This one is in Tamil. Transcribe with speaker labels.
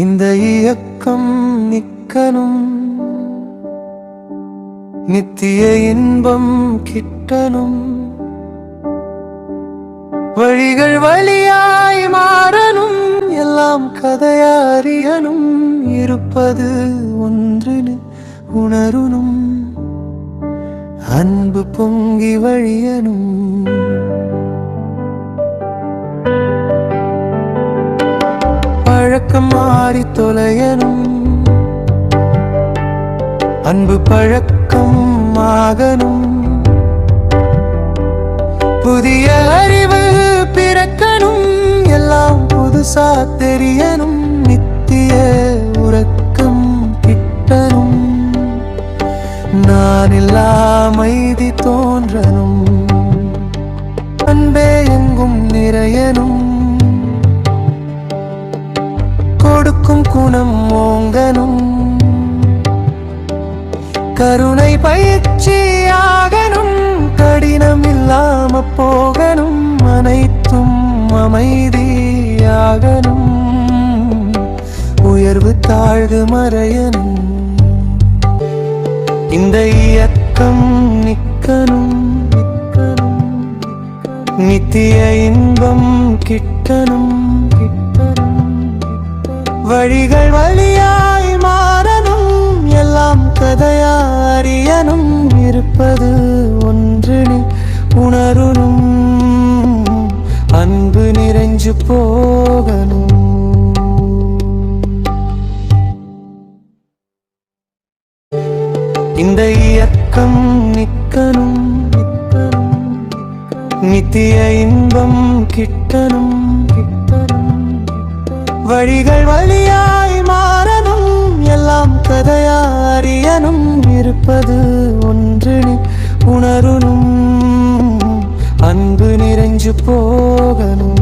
Speaker 1: இந்த இயக்கம் நிக்கணும், நித்திய இன்பம் கிட்டணும், வழிகள் வழியாய் மாறணும், எல்லாம் கதையறியணும், இருப்பது ஒன்றுன்னு உணரணும், அன்பு பொங்கி வழியணும். பழக்கம் மாறி தொலையணும், அன்பு பழக்கம் ஆகணும், புதிய அறிவு பிறக்கணும், எல்லாம் புதுசா தெரியணும், நித்திய உறக்கம் கிட்டணும், நான் அமைதி தோன்றணும், அன்பே எங்கும் நிறையணும், கொடுக்கும் குணம் ஓங்கணும், கருணை பயிற்சியாகணும், கடினம் இல்லாம போகணும், அனைத்தும் அமைதியாகணும், உயர்வு தாழ்வு மறையணும், இந்த இயக்கம் நிக்கணும், நித்திய இன்பம் கிட்டணும், வழிகள் வழியாய் மாறணும், எல்லாம் கதையறியணும், இருப்பது ஒன்றுன்னு உணரணும், அன்பு நிறைஞ்சு போகணும். இந்த இயக்கம் நிக்கணும், நித்திய இன்பம் கிட்டணும், வழிகள் வழியாய் மாறணும், எல்லாம் கதையறியணும், இருப்பது ஒன்றுன்னு உணரணும், அன்பு நிறைஞ்சு போகணும்.